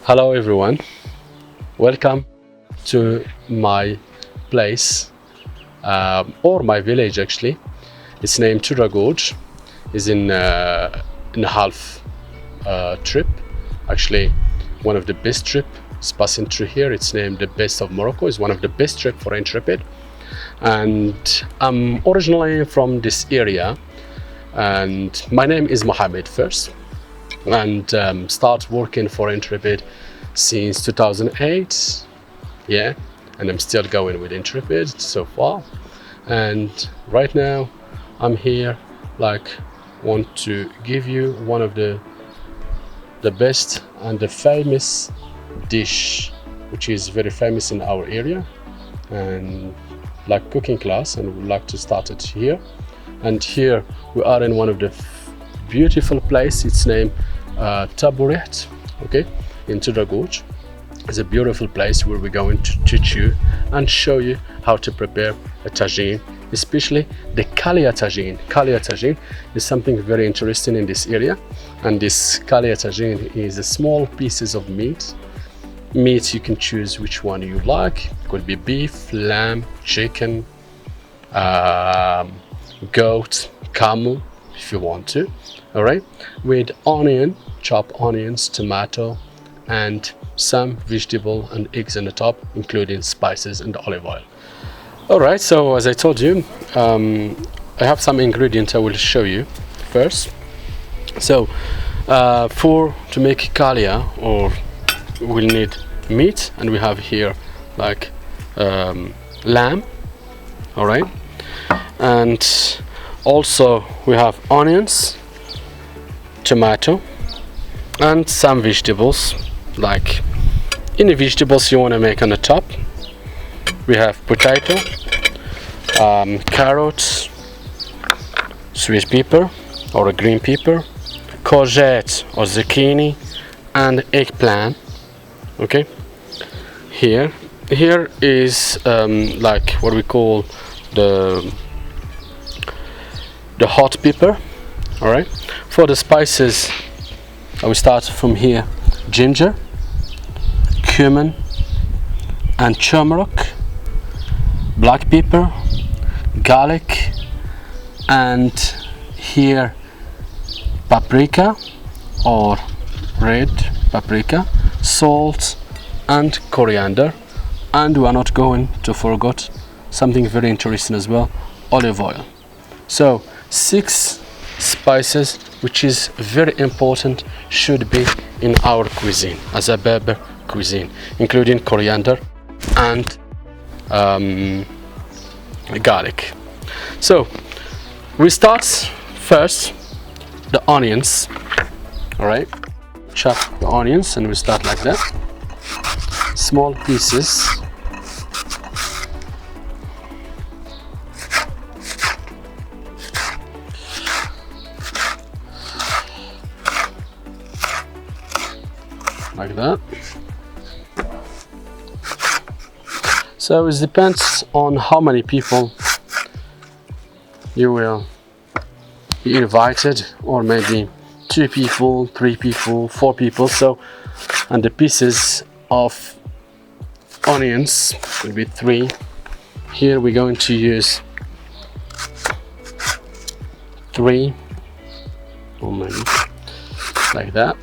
Hello everyone, welcome to my place or my village actually. It's named Todra Gorge. It's in a half trip, actually one of the best trip is passing through here. It's named the best of Morocco. It's one of the best trip for intrepid, and I'm originally from this area, and my name is Mohammed first, and start working for intrepid since 2008. Yeah, and I'm still going with intrepid so far. And right now I'm here, like, want to give you one of the best and the famous dish, which is very famous in our area, and like cooking class, and we would like to start it here. And here we are in one of the beautiful place. It's named Todra Gorge, okay, in Todra Gorge. It's a beautiful place where we're going to teach you and show you how to prepare a tagine, especially the kalia tagine. Kalia tagine is something very interesting in this area, and this kalia tagine is a small pieces of meat. You can choose which one you like. It could be beef, lamb, chicken, goat, camel, if you want to. All right, with onion, chopped onions, tomato, and some vegetable and eggs on the top, including spices and olive oil. All right, so as I told you, I have some ingredients I will show you first. So to make kalia, or we'll need meat, and we have here like lamb. All right, and also we have onions, tomato, and some vegetables, like any vegetables you want to make on the top. We have potato, carrots, sweet pepper or a green pepper, courgette or zucchini, and eggplant. Okay, here is like what we call the hot pepper. All right, for the spices I will start from here: ginger, cumin, and turmeric, black pepper, garlic, and here paprika or red paprika, salt, and coriander. And we are not going to forget something very interesting as well: olive oil. So 6 spices, which is very important, should be in our cuisine as a Berber cuisine, including coriander and garlic. So we start first the onions. All right, chop the onions, and we start like that, small pieces. Like that. So it depends on how many people you will be invited, or maybe 2 people, 3 people, 4 people. So, and the pieces of onions will be 3. Here we're going to use 3, or maybe like that.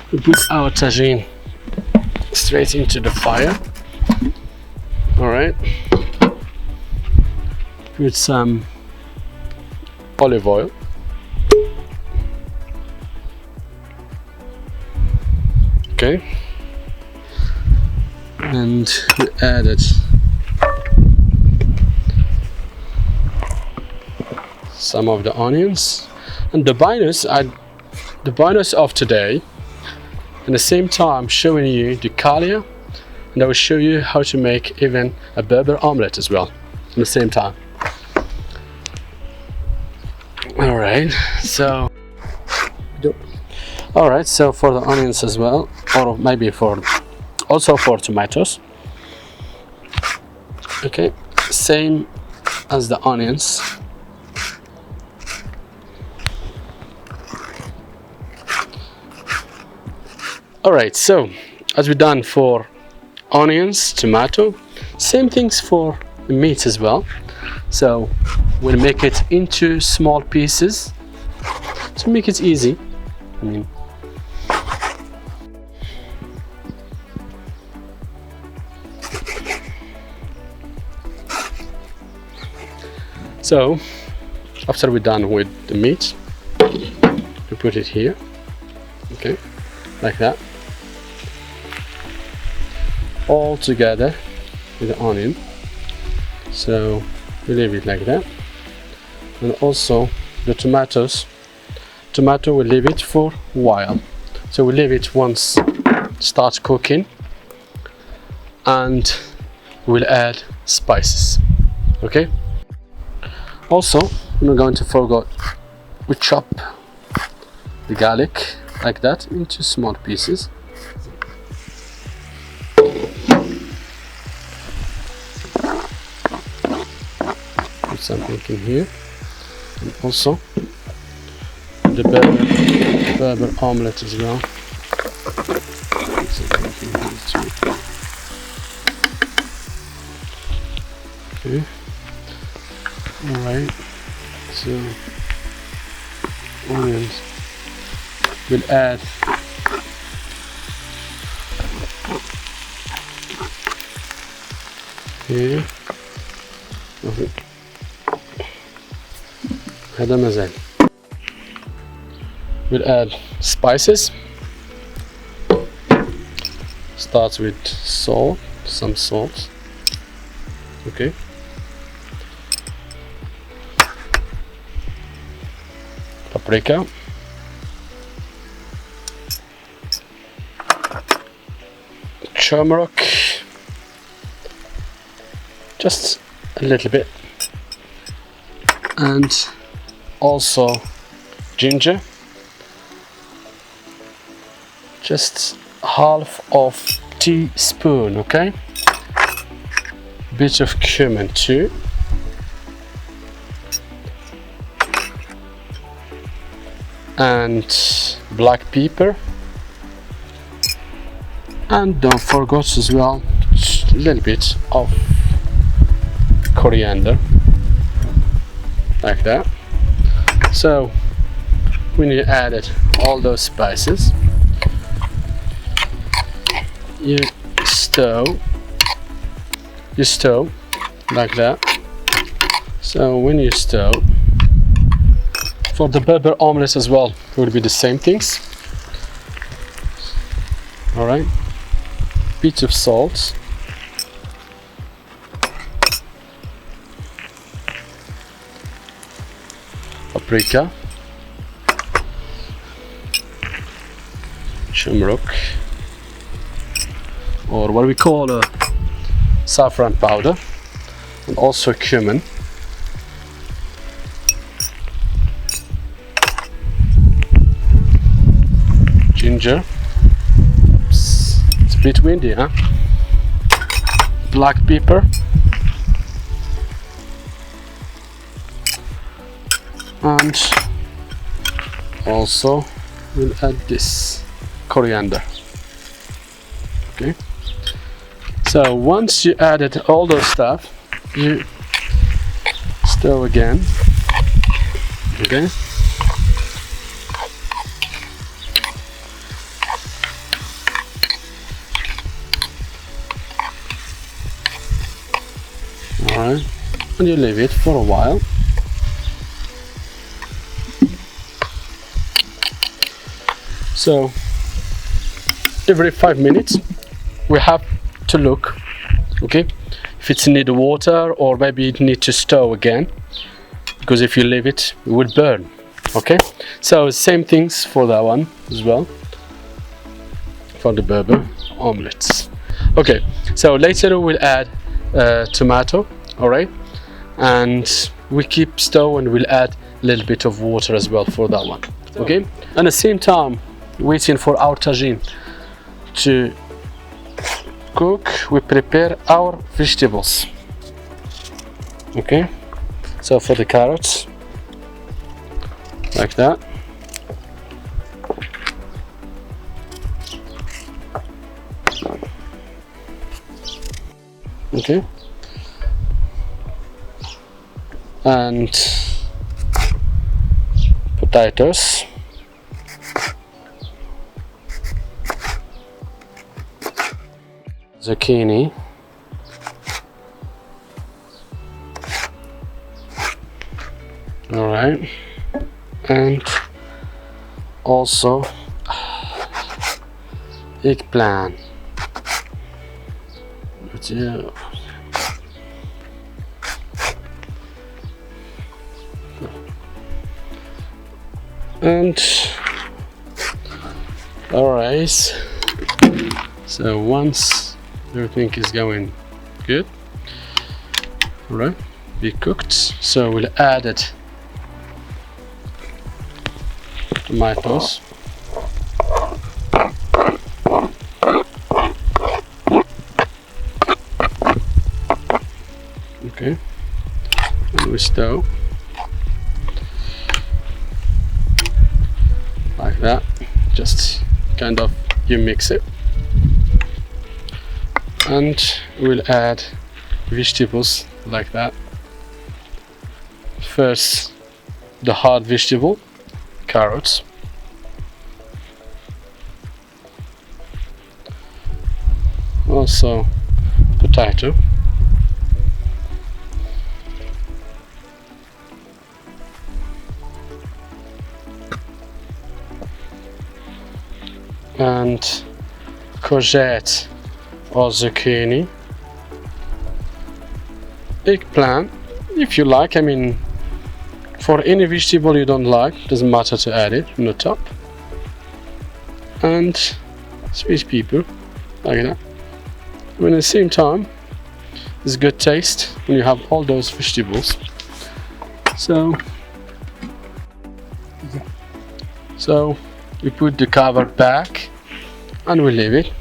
We put our tagine straight into the fire. All right, put some olive oil, okay, and we added some of the onions. And the bonus of today, at the same time showing you the kalia, and I will show you how to make even a Berber omelette as well at the same time. All right, so for the onions as well, or maybe also for tomatoes. Okay, same as the onions. Alright, so as we done for onions, tomato, same things for the meat as well. So we'll make it into small pieces to make it easy. So after we're done with the meat, we put it here, okay, like that, all together with the onion. So we leave it like that. And also the tomato we'll leave it for a while. So we leave it once start cooking, and we'll add spices, okay. Also, we're not going to forget, we chop the garlic like that into small pieces. Put something in here, and also the berber omelette as well. Put something in here too. Okay. Alright, so onions we'll add here. هذا مازال. We'll add spices. Starts with salt, some salt. Okay. Paprika, turmeric, just a little bit, and also ginger, just half of teaspoon, okay, bit of cumin too. And black pepper, and don't forget as well a little bit of coriander, like that. So when you added all those spices, you stir like that. So when you stir, for the berber omelette as well, it will be the same things. Alright, bit of salt, paprika, turmeric, or what we call a saffron powder, and also cumin. Ginger, oops, it's a bit windy, huh? Black pepper, and also we'll add this coriander. Okay, so once you added all those stuff, you stir again. Okay. Alright, and you leave it for a while. So every 5 minutes we have to look, okay, if it's need water or maybe it need to stir again, because if you leave it, it will burn. Okay, so same things for that one as well, for the berber omelets. Okay, so later we'll add tomato. All right, and we keep stir and we'll add a little bit of water as well for that one. Okay, and at the same time waiting for our tagine to cook, we prepare our vegetables. Okay, so for the carrots, like that, Okay, and potatoes, zucchini, all right, and also eggplant. Yeah. And all right, so once everything is going good, all right, be cooked, so we'll add it tomatoes, okay, and we stir like that, just kind of you mix it, and we'll add vegetables like that. First the hard vegetable, carrots, also potato, and courgette or zucchini, eggplant if you like. I mean, for any vegetable you don't like, doesn't matter to add it on the top, and sweet pepper like that. When at the same time, it's good taste when you have all those vegetables. So we put the cover back and we leave it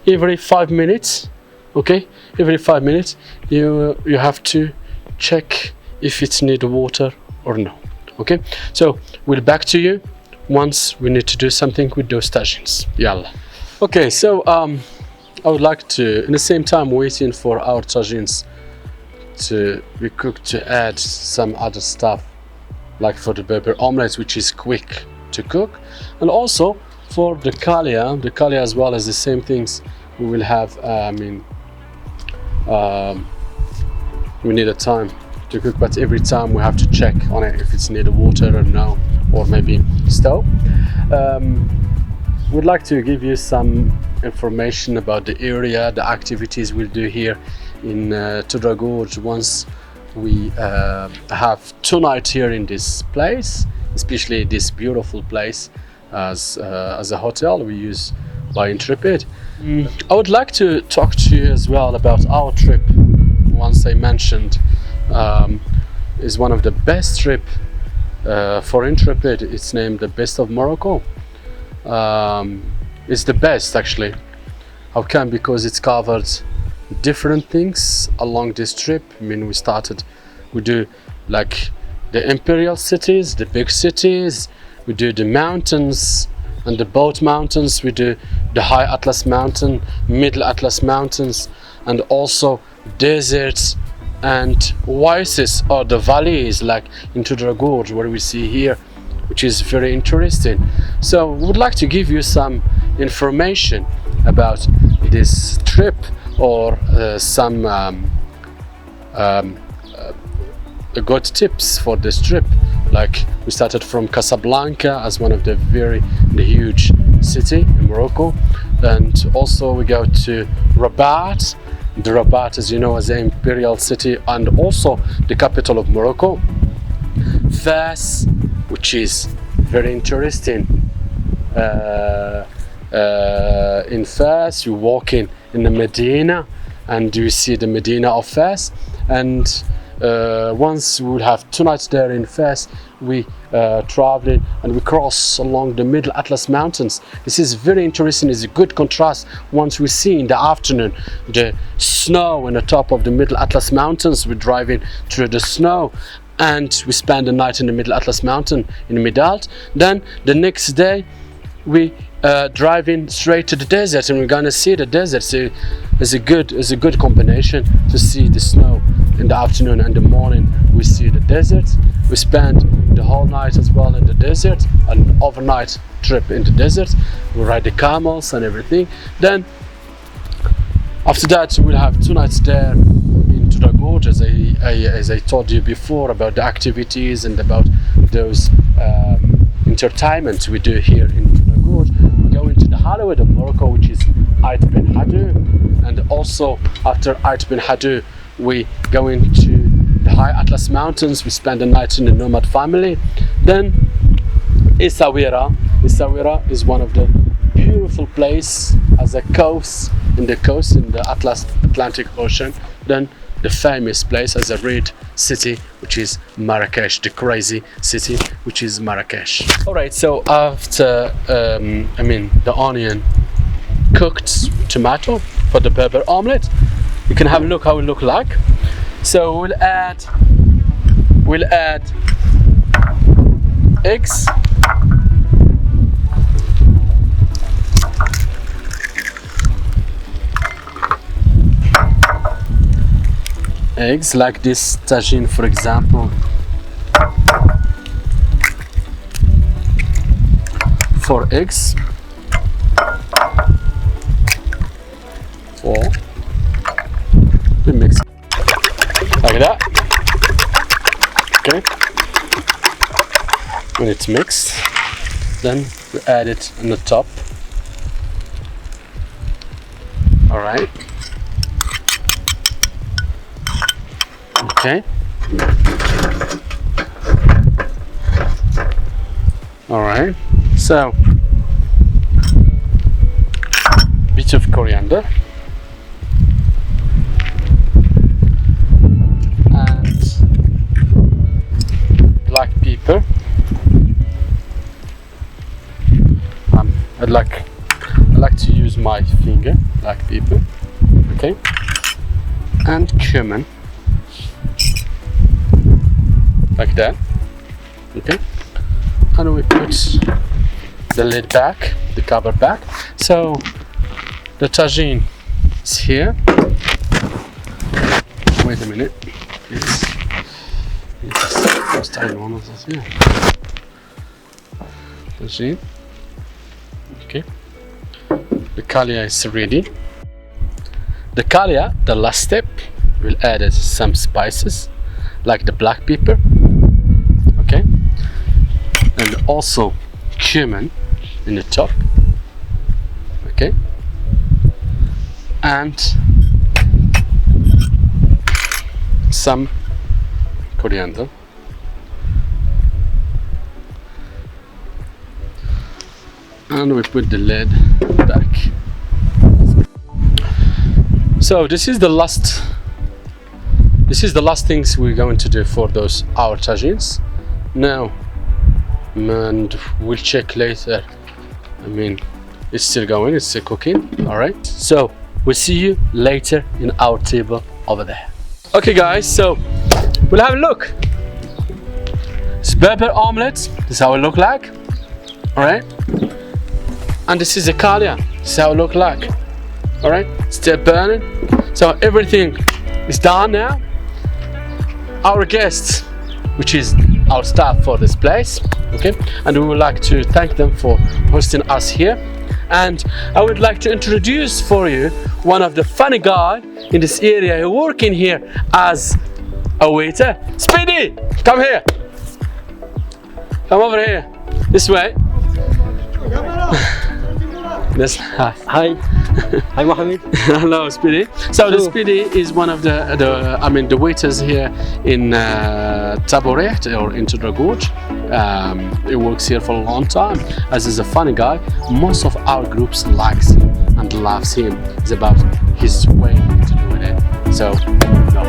every 5 minutes. Okay, every 5 minutes you have to check if it needs water or no. Okay, so we'll back to you once we need to do something with those tagines. Yalla. Okay, so I would like to, in the same time waiting for our tagines to be cooked, to add some other stuff like for the berber omelette, which is quick to cook, and also for the kalia as well as the same things we will have. We need a time to cook, but every time we have to check on it if it's needed water or no, or maybe stove. We'd like to give you some information about the area, the activities we'll do here in Todra Gorge once we have 2 nights here in this place, especially this beautiful place as a hotel we use by Intrepid. I would like to talk to you as well about our trip. Once I mentioned is one of the best trip for Intrepid. It's named the best of Morocco. It's the best actually. How come? Because it's covered different things along this trip. I mean, we do like the imperial cities, the big cities, we do the mountains and the boat mountains, we do the high Atlas mountain, middle Atlas mountains, and also deserts and oases or the valleys like in Todra Gorge where we see here, which is very interesting. So we would like to give you some information about this trip, or some good tips for this trip. Like we started from Casablanca as one of the huge city in Morocco, and also we go to Rabat. The Rabat, as you know, is the imperial city and also the capital of Morocco. Fes, which is very interesting. In Fes, you walk in the Medina and you see the Medina of Fes, and once we will have 2 nights there in Fes, we traveling and we cross along the Middle Atlas Mountains. This is very interesting. It's a good contrast. Once we see in the afternoon the snow on the top of the Middle Atlas Mountains, we're driving through the snow and we spend the night in the Middle Atlas Mountain in Midalt. Then the next day we driving straight to the desert, and we're gonna see the desert. So it's a good combination to see the snow in the afternoon and the morning. We see the desert. We spend the whole night as well in the desert, an overnight trip in the desert. We ride the camels and everything. Then after that we'll have 2 nights there in Todra Gorge, as I told you before, about the activities and about those entertainments we do here in Todra Gorge. We go into the Hollywood of Morocco, which is Ait Ben Haddou, and also after Ait Ben Haddou we go into the high Atlas Mountains. We spend the night in the nomad family. Then Essaouira is one of the beautiful place as a coast in the Atlantic Ocean. Then the famous place as a red city, which is Marrakesh, the crazy city, which is Marrakesh. All right, so after the onion cooked tomato for the Berber omelette, you can have a look how it look like. So we'll add eggs, like this tagine, for example, 4 eggs, 4. We mix it like that. Okay, when it's mixed, then we add it on the top. All right. Okay. All right. So, bit of coriander and black pepper. I like to use my finger, black pepper. Okay. And cumin. Like that. Okay, and we put the lid back, the cover back. So the tagine is here. Wait a minute. It's first time one of this here. Tagine. Okay. The kalia is ready. The kalia, the last step, we'll add some spices like the black pepper. Okay, and also cumin in the top. Okay, and some coriander. And we put the lid back. So this is the last things we're going to do for our tagines now, and we'll check later. It's still going, it's still cooking. All right, so we'll see you later in our table over there. Okay guys, so we'll have a look. It's Berber omelette. This is how it look like. All right, and this is the kalia. This is how it look like. All right, still burning. So everything is done now. Our guests, which is our staff for this place, okay, and we would like to thank them for hosting us here. And I would like to introduce for you one of the funny guy in this area who working here as a waiter. Speedy, come here. Come over here. This way. This, Hi. Hi, Mohammed. Hello, Speedy. So the Speedy is one of the waiters here in Taboret or in Todra Gorge. He works here for a long time. As he's a funny guy, most of our groups likes him and loves him. It's about his way to do it. So, no.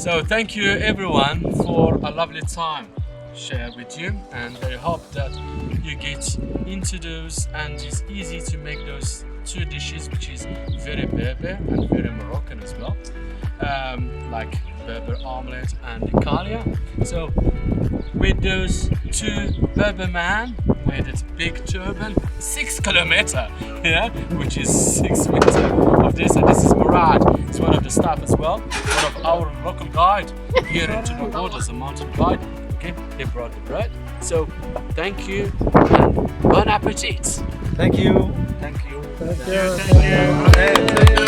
So thank you everyone for a lovely time share with you, and I hope that you get into those and it's easy to make those two dishes which is very Berber and very Moroccan as well, like Berber omelette and Ikalia. So with those two Berber man with its big turban, 6 kilometer, yeah, which is 6 meters of this, and this is Murad. He's one of the staff as well, one of our local guide here in Todra Gorge as a mountain guide. Okay, they brought the bread. So thank you and bon appetit. Thank you. Thank you. Thank you.